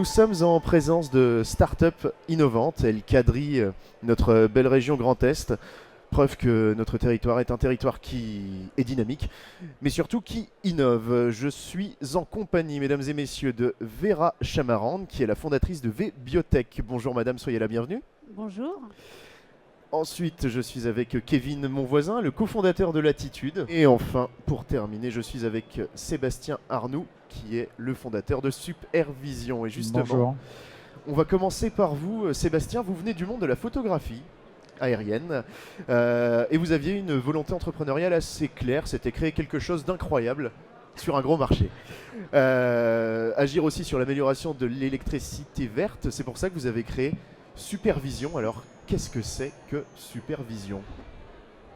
sommes en présence de start-up innovantes. Elles quadrillent notre belle région Grand Est. Preuve que notre territoire est un territoire qui est dynamique, mais surtout qui innove. Je suis en compagnie, mesdames et messieurs, de Vera Chamarande, qui est la fondatrice de V-Biotech. Bonjour madame, soyez la bienvenue. Bonjour. Ensuite, je suis avec Kevin, mon voisin, le cofondateur de Latitude. Et enfin, pour terminer, je suis avec Sébastien Arnoux, qui est le fondateur de Supervision. Et justement, Bonjour. On va commencer par vous, Sébastien. Vous venez du monde de la photographie aérienne et vous aviez une volonté entrepreneuriale assez claire, c'était créer quelque chose d'incroyable sur un gros marché. Agir aussi sur l'amélioration de l'électricité verte, c'est pour ça que vous avez créé Supervision. Alors, qu'est-ce que c'est que Supervision ?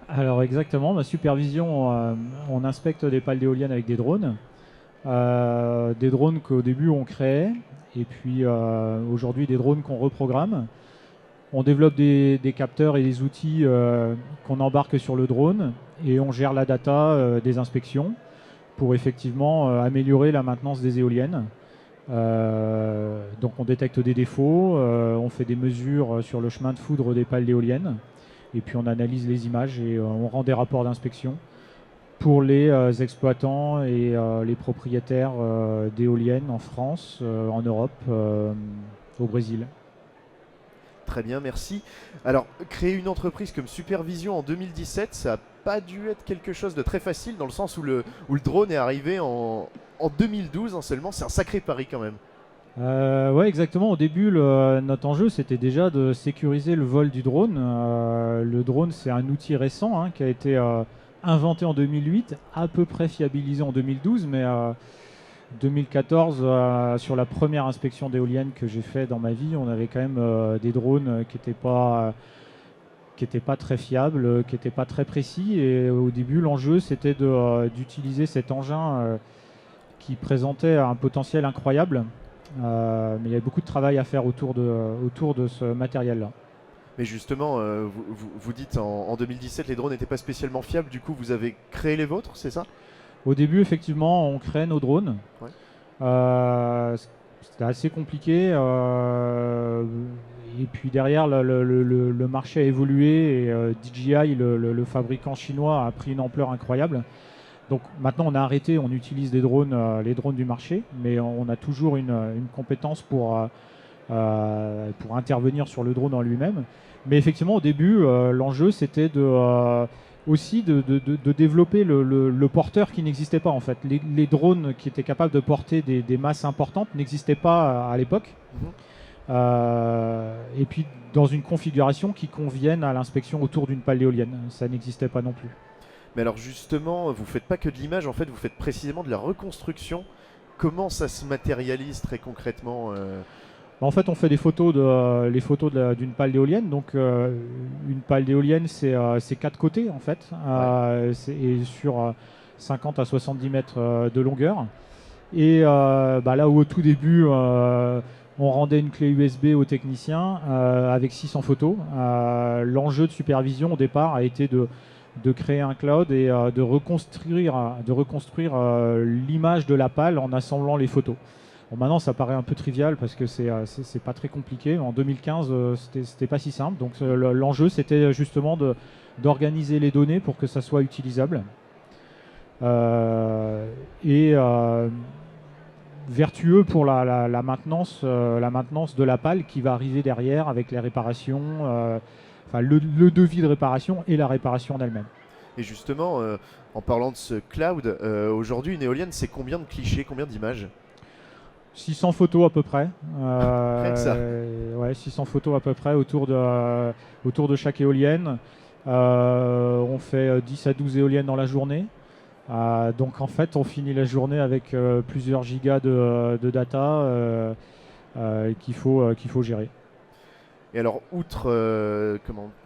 Alors exactement, ma supervision, on inspecte des pales d'éoliennes avec des drones qu'au début on créait, et puis aujourd'hui des drones qu'on reprogramme. On développe des capteurs et des outils qu'on embarque sur le drone, et on gère la data des inspections pour effectivement améliorer la maintenance des éoliennes. Donc on détecte des défauts, on fait des mesures sur le chemin de foudre des pales d'éoliennes, et puis on analyse les images et on rend des rapports d'inspection pour les exploitants et les propriétaires d'éoliennes en France, en Europe, au Brésil. Très bien, merci. Alors, créer une entreprise comme Supervision en 2017, ça n'a pas dû être quelque chose de très facile, dans le sens où le drone est arrivé en 2012 seulement. C'est un sacré pari quand même. Ouais, exactement. Au début, notre enjeu, c'était déjà de sécuriser le vol du drone. Le drone, c'est un outil récent qui a été inventé en 2008, à peu près fiabilisé en 2012, mais 2014, sur la première inspection d'éoliennes que j'ai fait dans ma vie, on avait quand même des drones qui n'étaient pas très fiables, qui n'étaient pas très précis. Et au début, l'enjeu, c'était d'utiliser cet engin qui présentait un potentiel incroyable. Mais il y avait beaucoup de travail à faire autour de ce matériel-là. Mais justement, vous dites en 2017, les drones n'étaient pas spécialement fiables. Du coup, vous avez créé les vôtres, c'est ça ? Au début, effectivement, on crée nos drones. Ouais. C'était assez compliqué. Et puis derrière, le marché a évolué et DJI, le fabricant chinois, a pris une ampleur incroyable. Donc maintenant, on a arrêté, on utilise les drones du marché, mais on a toujours une compétence pour intervenir sur le drone en lui-même. Mais effectivement, au début, l'enjeu, c'était aussi de développer le porteur qui n'existait pas en fait. Les drones qui étaient capables de porter des masses importantes n'existaient pas à l'époque. Et puis dans une configuration qui convienne à l'inspection autour d'une pale d'éolienne. Ça n'existait pas non plus. Mais alors justement, vous ne faites pas que de l'image, en fait, vous faites précisément de la reconstruction. Comment ça se matérialise très concrètement En fait, on fait les photos d'une pale d'éolienne. Donc, une pale d'éolienne, c'est 4 côtés, en fait, et sur 50 à 70 mètres de longueur. Et là où au tout début, on rendait une clé USB au technicien avec 600 photos, l'enjeu de Supervision, au départ, a été de créer un cloud et de reconstruire l'image de la pale en assemblant les photos. Bon, maintenant, ça paraît un peu trivial parce que c'est pas très compliqué. En 2015, c'était pas si simple. Donc, l'enjeu, c'était justement d'organiser les données pour que ça soit utilisable. Vertueux pour la maintenance de la pale qui va arriver derrière avec les réparations, le devis de réparation et la réparation en elle-même. Et justement, en parlant de ce cloud, aujourd'hui, une éolienne, c'est combien de clichés, combien d'images ? 600 photos à peu près. Rien que ça. Ouais, 600 photos à peu près autour de chaque éolienne. On fait 10 à 12 éoliennes dans la journée. Donc en fait, on finit la journée avec plusieurs gigas de data qu'il faut gérer. Et alors, outre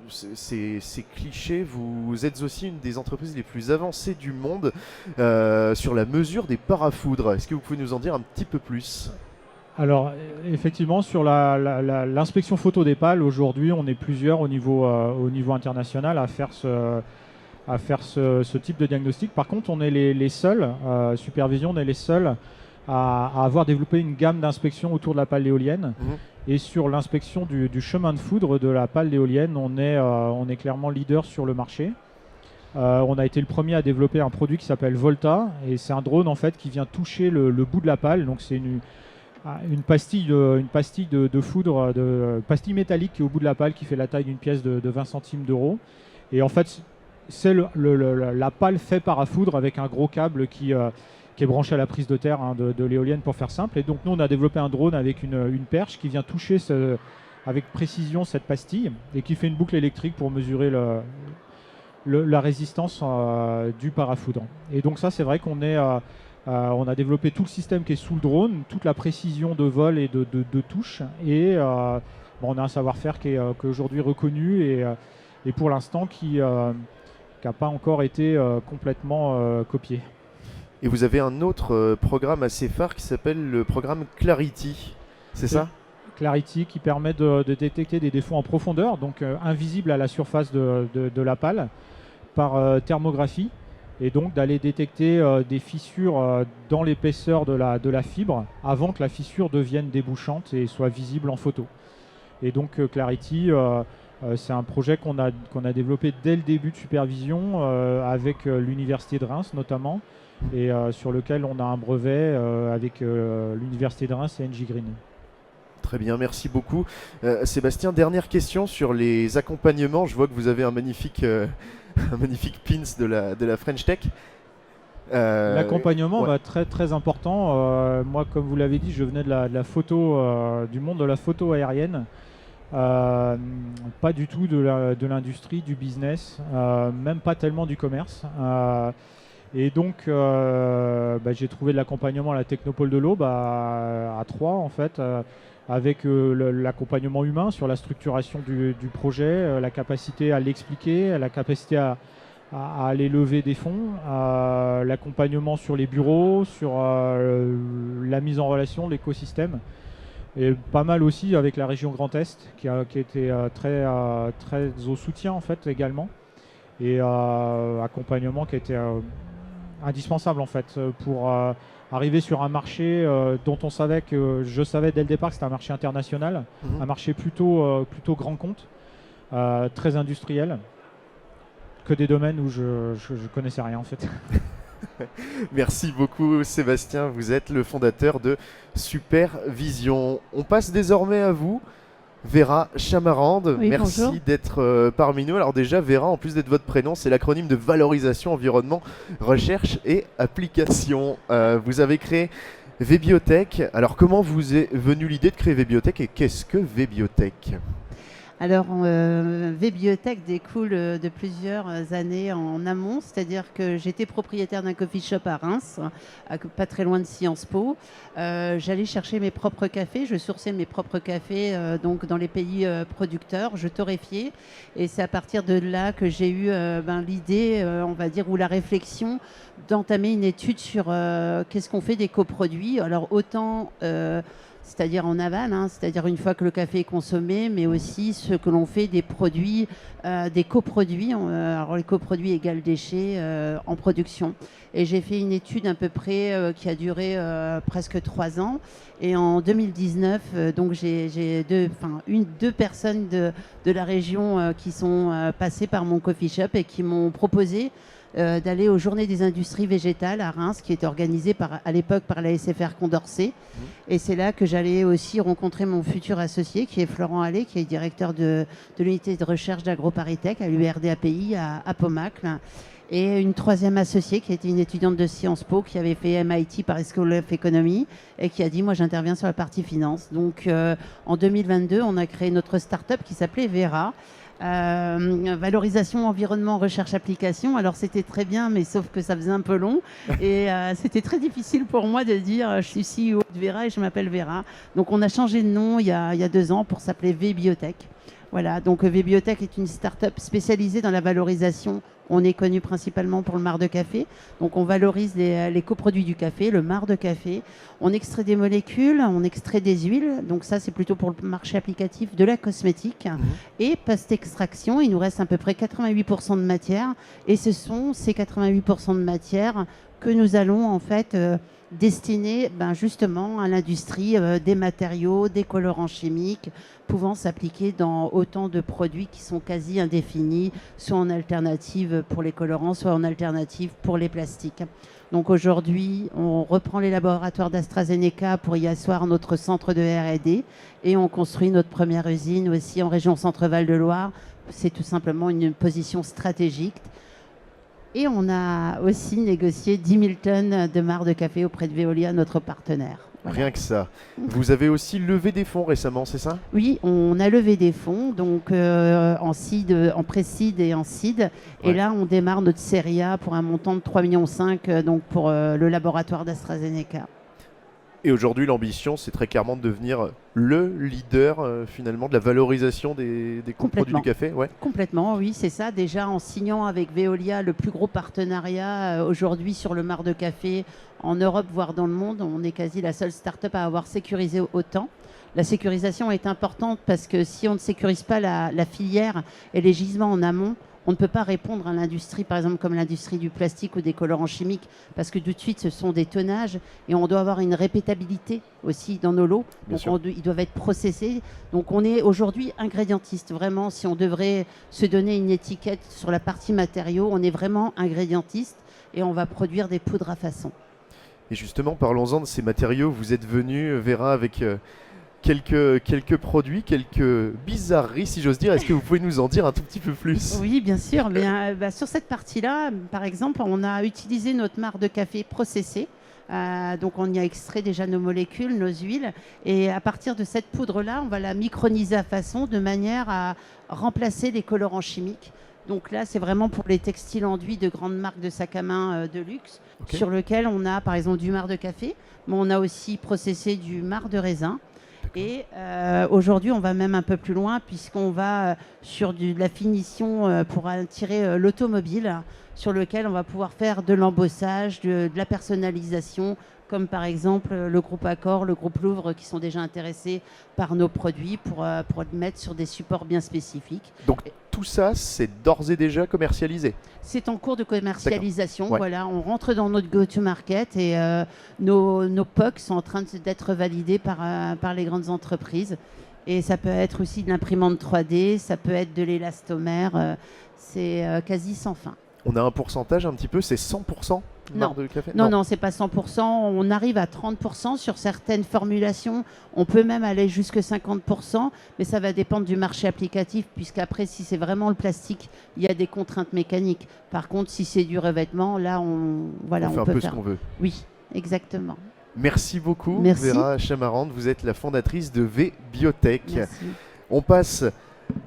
ces clichés, vous êtes aussi une des entreprises les plus avancées du monde sur la mesure des parafoudres. Est-ce que vous pouvez nous en dire un petit peu plus ? Alors, effectivement, sur l'inspection photo des pales, aujourd'hui, on est plusieurs au niveau international à faire ce type de diagnostic. Par contre, on est les seuls, Supervision, on est les seuls à avoir développé une gamme d'inspection autour de la pale éolienne. Et sur l'inspection du chemin de foudre de la pale éolienne, on est clairement leader sur le marché. On a été le premier à développer un produit qui s'appelle Volta, et c'est un drone en fait qui vient toucher le bout de la pale. Donc c'est une pastille de foudre, pastille métallique qui est au bout de la pale, qui fait la taille d'une pièce de 20 centimes d'euros. Et en fait, c'est la pale fait parafoudre avec un gros câble qui est branché à la prise de terre de l'éolienne, pour faire simple. Et donc nous, on a développé un drone avec une perche qui vient toucher avec précision cette pastille et qui fait une boucle électrique pour mesurer la résistance du parafoudre. Et donc ça, c'est vrai qu'on on a développé tout le système qui est sous le drone, toute la précision de vol et de touche. Et on a un savoir-faire qui est aujourd'hui reconnu et pour l'instant qui n'a pas encore été complètement copié. Et vous avez un autre programme assez phare qui s'appelle le programme Clarity, c'est ça ? Clarity, qui permet de détecter des défauts en profondeur, donc invisibles à la surface de la pale, par thermographie, et donc d'aller détecter des fissures dans l'épaisseur de la fibre avant que la fissure devienne débouchante et soit visible en photo. Et donc Clarity, c'est un projet qu'on a développé dès le début de supervision avec l'Université de Reims notamment, et sur lequel on a un brevet avec l'Université de Reims et NJ Green. Très bien, merci beaucoup. Sébastien, dernière question sur les accompagnements. Je vois que vous avez un magnifique pins de la French Tech. L'accompagnement va très très important. Moi, comme vous l'avez dit, je venais de la photo, du monde de la photo aérienne. Pas du tout de l'industrie, du business, même pas tellement du commerce. Et donc, j'ai trouvé de l'accompagnement à la Technopole de l'Aube à Troyes, en fait, avec l'accompagnement humain sur la structuration du projet, la capacité à l'expliquer, la capacité à aller lever des fonds, l'accompagnement sur les bureaux, sur la mise en relation, l'écosystème. Et pas mal aussi avec la région Grand Est, qui a été très au soutien, en fait, également. Et accompagnement qui a été indispensable en fait pour arriver sur un marché dont je savais dès le départ que c'était un marché international, un marché plutôt grand compte, très industriel, que des domaines où je connaissais rien en fait. Merci beaucoup Sébastien, vous êtes le fondateur de Supervision. On passe désormais à vous, Vera Chamarande, oui, merci bonjour. d'être parmi nous. Alors déjà, Vera, en plus d'être votre prénom, c'est l'acronyme de Valorisation, Environnement, Recherche et Application. Vous avez créé VBiotech. Alors comment vous est venue l'idée de créer VBiotech et qu'est-ce que VBiotech ? Alors, VBiotech découle de plusieurs années en amont, c'est-à-dire que j'étais propriétaire d'un coffee shop à Reims, pas très loin de Sciences Po. J'allais chercher mes propres cafés, je sourçais mes propres cafés donc dans les pays producteurs, je torréfiais. Et c'est à partir de là que j'ai eu l'idée, on va dire, ou la réflexion d'entamer une étude sur qu'est-ce qu'on fait des coproduits. Alors, autant... c'est-à-dire en aval, c'est-à-dire une fois que le café est consommé, mais aussi ce que l'on fait des produits, des coproduits, alors les coproduits égale déchets en production. Et j'ai fait une étude à peu près qui a duré presque 3 ans. Et en 2019, donc j'ai deux personnes de la région qui sont passées par mon coffee shop et qui m'ont proposé d'aller aux Journées des industries végétales à Reims, qui était organisée à l'époque par la SFR Condorcet. Et c'est là que j'allais aussi rencontrer mon futur associé, qui est Florent Allais, qui est directeur de l'unité de recherche d'AgroParisTech à l'URD-API à Pomacle. Et une troisième associée qui était une étudiante de Sciences Po qui avait fait MIT Paris School of Economy et qui a dit « moi j'interviens sur la partie finance ». Donc en 2022, on a créé notre start-up qui s'appelait Vera. Valorisation, environnement, recherche, application. Alors c'était très bien, mais sauf que ça faisait un peu long et c'était très difficile pour moi de dire je suis CEO de Vera et je m'appelle Vera. Donc on a changé de nom il y a 2 ans pour s'appeler VBiotech. Voilà, donc VBiotech est une start-up spécialisée dans la valorisation. On est connu principalement pour le marc de café. Donc on valorise les coproduits du café, le marc de café. On extrait des molécules, on extrait des huiles. Donc ça, c'est plutôt pour le marché applicatif de la cosmétique. Et post-extraction, il nous reste à peu près 88% de matière. Et ce sont ces 88% de matière que nous allons en fait destiner justement à l'industrie des matériaux, des colorants chimiques pouvant s'appliquer dans autant de produits qui sont quasi indéfinis, soit en alternative pour les colorants, soit en alternative pour les plastiques. Donc aujourd'hui, on reprend les laboratoires d'AstraZeneca pour y asseoir notre centre de R&D et on construit notre première usine aussi en région Centre-Val de Loire. C'est tout simplement une position stratégique. Et on a aussi négocié 10 000 tonnes de marc de café auprès de Veolia, notre partenaire. Voilà. Rien que ça. Vous avez aussi levé des fonds récemment, c'est ça? Oui, on a levé des fonds, donc en pré-seed et en seed. Ouais. Et là, on démarre notre série A pour un montant de 3,5 millions donc pour le laboratoire d'AstraZeneca. Et aujourd'hui, l'ambition, c'est très clairement de devenir le leader finalement de la valorisation des produits du café. Ouais. Complètement, oui, c'est ça. Déjà en signant avec Veolia le plus gros partenariat aujourd'hui sur le marc de café en Europe, voire dans le monde, on est quasi la seule start-up à avoir sécurisé autant. La sécurisation est importante parce que si on ne sécurise pas la filière et les gisements en amont, on ne peut pas répondre à l'industrie, par exemple comme l'industrie du plastique ou des colorants chimiques, parce que tout de suite, ce sont des tonnages et on doit avoir une répétabilité aussi dans nos lots. Donc ils doivent être processés. Donc on est aujourd'hui ingrédientiste. Vraiment, si on devrait se donner une étiquette sur la partie matériaux, on est vraiment ingrédientiste et on va produire des poudres à façon. Et justement, parlons-en de ces matériaux. Vous êtes venu, Vera, avec... Quelques produits, quelques bizarreries, si j'ose dire. Est-ce que vous pouvez nous en dire un tout petit peu plus? Oui, bien sûr. Sur cette partie-là, par exemple, on a utilisé notre marc de café processé. Donc, on y a extrait déjà nos molécules, nos huiles. Et à partir de cette poudre-là, on va la microniser à façon de manière à remplacer les colorants chimiques. Donc là, c'est vraiment pour les textiles enduits de grandes marques de sac à main de luxe, sur lequel on a, par exemple, du marc de café, mais on a aussi processé du marc de raisin. Et aujourd'hui, on va même un peu plus loin puisqu'on va sur de la finition pour attirer l'automobile, sur lequel on va pouvoir faire de l'embossage, de la personnalisation, comme par exemple le groupe Accor, le groupe Louvre, qui sont déjà intéressés par nos produits pour les mettre sur des supports bien spécifiques. Donc tout ça, c'est d'ores et déjà commercialisé? C'est en cours de commercialisation. Ouais. Voilà, on rentre dans notre go-to-market et nos POC sont en train d'être validés par les grandes entreprises. Et ça peut être aussi de l'imprimante 3D, ça peut être de l'élastomère, c'est quasi sans fin. On a un pourcentage un petit peu, c'est 100% marc de café? Non, c'est pas 100%. On arrive à 30% sur certaines formulations. On peut même aller jusqu'à 50%, mais ça va dépendre du marché applicatif, puisqu'après, si c'est vraiment le plastique, il y a des contraintes mécaniques. Par contre, si c'est du revêtement, là, on fait un peu ce qu'on veut. Oui, exactement. Merci beaucoup, Merci. Vera Chamarande. Vous êtes la fondatrice de V-Biotech. Merci. On passe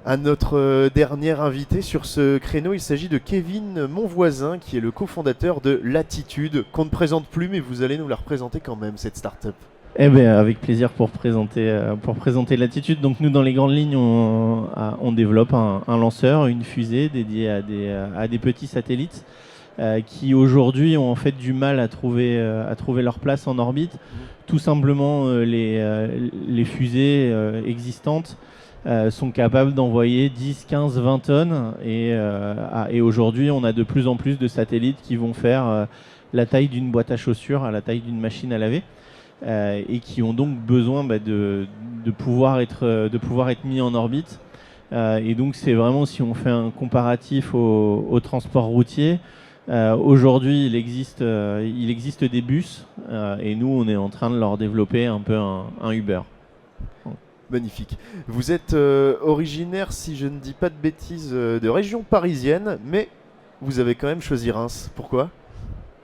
à notre dernier invité sur ce créneau. Il s'agit de Kevin Monvoisin, qui est le cofondateur de Latitude, qu'on ne présente plus, mais vous allez nous la représenter quand même, cette start-up. Eh bien, avec plaisir pour présenter Latitude. Donc nous, dans les grandes lignes, on développe un lanceur, une fusée dédiée à des petits satellites qui aujourd'hui ont en fait du mal à trouver leur place en orbite. Tout simplement, les fusées existantes sont capables d'envoyer 10, 15, 20 tonnes et aujourd'hui on a de plus en plus de satellites qui vont faire la taille d'une boîte à chaussures, à la taille d'une machine à laver et qui ont donc besoin de pouvoir être mis en orbite et donc c'est vraiment, si on fait un comparatif au transport routier, aujourd'hui il existe des bus et nous on est en train de leur développer un peu un Uber. Magnifique. Vous êtes originaire, si je ne dis pas de bêtises, de région parisienne, mais vous avez quand même choisi Reims. Pourquoi ?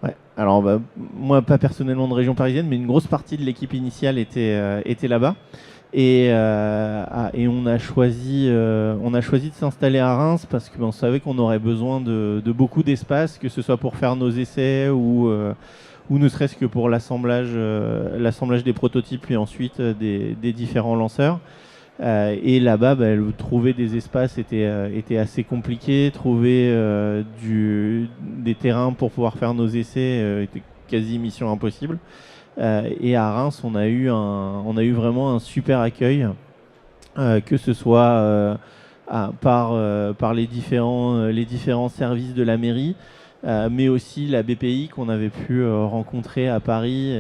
Ouais. Alors moi, pas personnellement de région parisienne, mais une grosse partie de l'équipe initiale était là-bas. Et on a choisi de s'installer à Reims parce qu'on savait qu'on aurait besoin de beaucoup d'espace, que ce soit pour faire nos essais ou ne serait-ce que pour l'assemblage des prototypes puis ensuite des différents lanceurs. Et là-bas, trouver des espaces était assez compliqué. Trouver des terrains pour pouvoir faire nos essais était quasi mission impossible. Et à Reims, on a eu vraiment un super accueil, que ce soit par les différents services de la mairie, mais aussi la BPI qu'on avait pu rencontrer à Paris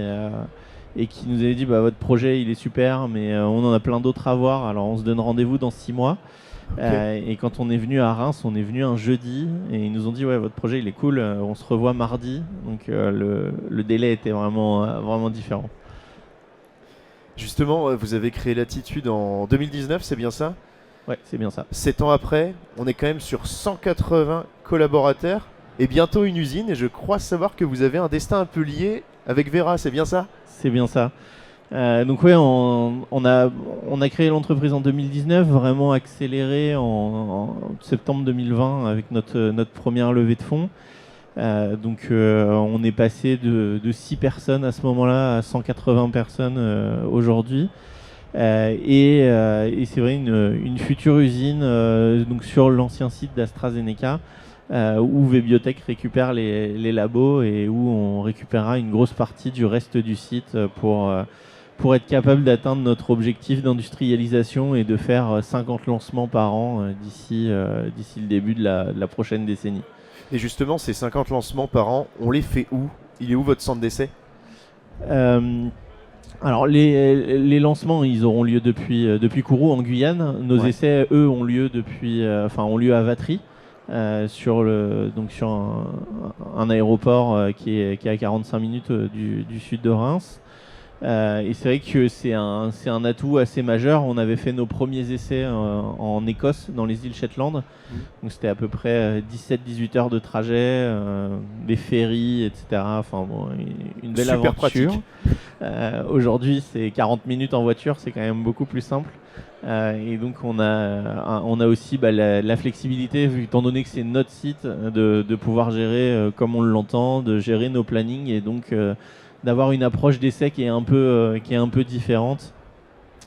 et qui nous avait dit votre projet il est super, mais on en a plein d'autres à voir, alors on se donne rendez-vous dans 6 mois. Ok. Et quand on est venu à Reims, on est venu un jeudi et ils nous ont dit votre projet il est cool, on se revoit mardi. Donc le délai était vraiment différent. Justement, vous avez créé Latitude en 2019, c'est bien ça? Ouais, c'est bien ça. 7 ans après, on est quand même sur 180 collaborateurs et bientôt une usine. Et je crois savoir que vous avez un destin un peu lié avec Vera, c'est bien ça? C'est bien ça. Donc ouais, on a créé l'entreprise en 2019, vraiment accéléré en septembre 2020 avec notre première levée de fonds. Donc on est passé de 6 personnes à ce moment-là à 180 personnes aujourd'hui. Et c'est vrai une future usine donc sur l'ancien site d'AstraZeneca où VBiotech récupère les labos et où on récupérera une grosse partie du reste du site pour être capable d'atteindre notre objectif d'industrialisation et de faire 50 lancements par an d'ici le début de la prochaine décennie. Et justement, ces 50 lancements par an, on les fait où? Il est où votre centre d'essai? Alors les lancements, ils auront lieu depuis Kourou en Guyane. Nos essais, eux, ont lieu à Vatry, sur un aéroport qui est à 45 minutes du sud de Reims. Et c'est vrai que c'est un atout assez majeur. On avait fait nos premiers essais en Écosse, dans les îles Shetland. Donc c'était à peu près 17-18 heures de trajet, des ferries, etc. Enfin bon, une belle Super aventure. pratique. Aujourd'hui, c'est 40 minutes en voiture, c'est quand même beaucoup plus simple. Et donc on a aussi la flexibilité, étant donné que c'est notre site, de pouvoir gérer comme on l'entend, de gérer nos plannings et donc d'avoir une approche d'essai qui est un peu différente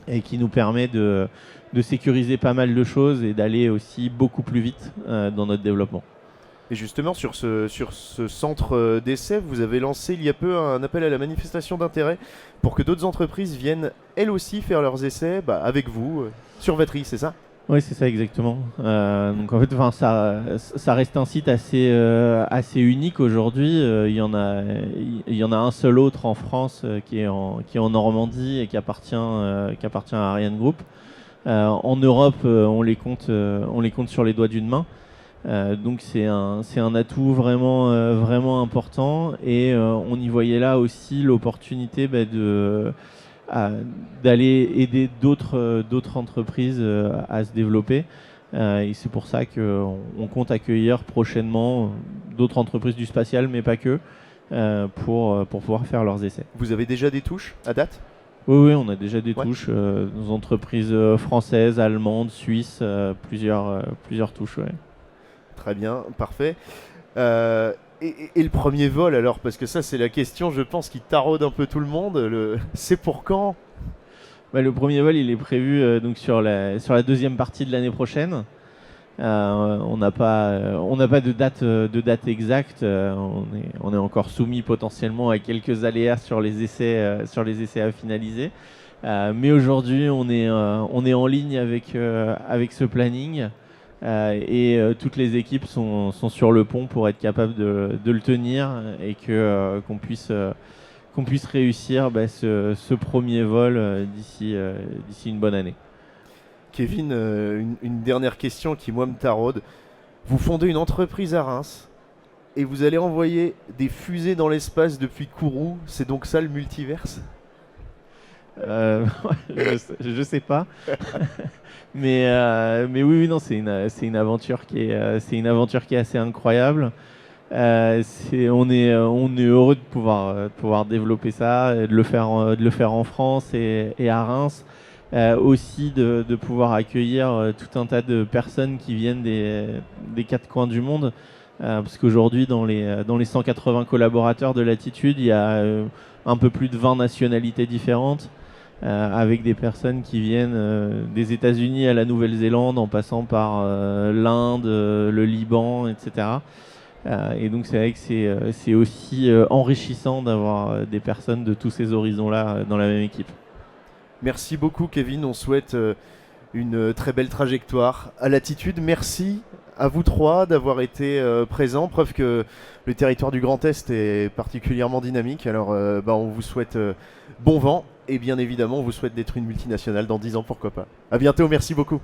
et qui nous permet de sécuriser pas mal de choses et d'aller aussi beaucoup plus vite dans notre développement. Et justement, sur ce centre d'essai, vous avez lancé il y a peu un appel à la manifestation d'intérêt pour que d'autres entreprises viennent elles aussi faire leurs essais avec vous, sur Vatry, c'est ça? Oui, c'est ça exactement. Donc en fait, ça reste un site assez unique aujourd'hui. Il y en a un seul autre en France qui est en Normandie et qui appartient à Ariane Group. En Europe, on les compte sur les doigts d'une main. Donc c'est un atout vraiment important et on y voyait là aussi l'opportunité d'aller aider d'autres entreprises à se développer. Et c'est pour ça qu'on compte accueillir prochainement d'autres entreprises du spatial, mais pas que, pour pouvoir faire leurs essais. Vous avez déjà des touches à date? Oui, on a déjà des touches, nos entreprises françaises, allemandes, suisses, plusieurs touches. Ouais. Très bien, parfait. Et le premier vol alors, parce que ça c'est la question je pense qui taraude un peu tout le monde, c'est pour quand? Le premier vol il est prévu donc sur la deuxième partie de l'année prochaine. On n'a pas de date exacte, on est encore soumis potentiellement à quelques aléas sur les essais à finaliser. Mais aujourd'hui on est en ligne avec ce planning. Et toutes les équipes sont sur le pont pour être capables de le tenir et qu'on puisse réussir ce premier vol d'ici une bonne année. Kevin, une dernière question qui moi me taraude. Vous fondez une entreprise à Reims et vous allez envoyer des fusées dans l'espace depuis Kourou, c'est donc ça le multiverse? Je sais pas. mais oui, non, c'est une aventure qui est assez incroyable. On est heureux de pouvoir développer ça, de le faire en France et à Reims. Aussi de pouvoir accueillir tout un tas de personnes qui viennent des quatre coins du monde. Parce qu'aujourd'hui, dans les 180 collaborateurs de Latitude, il y a un peu plus de 20 nationalités différentes. Avec des personnes qui viennent des États-Unis à la Nouvelle-Zélande en passant par l'Inde, le Liban, etc. Et donc c'est vrai que c'est aussi enrichissant d'avoir des personnes de tous ces horizons-là dans la même équipe. Merci beaucoup Kevin, on souhaite une très belle trajectoire à Latitude. Merci à vous trois d'avoir été présents, preuve que le territoire du Grand Est est particulièrement dynamique. Alors on vous souhaite bon vent et bien évidemment on vous souhaite d'être une multinationale dans 10 ans, pourquoi pas. À bientôt, merci beaucoup.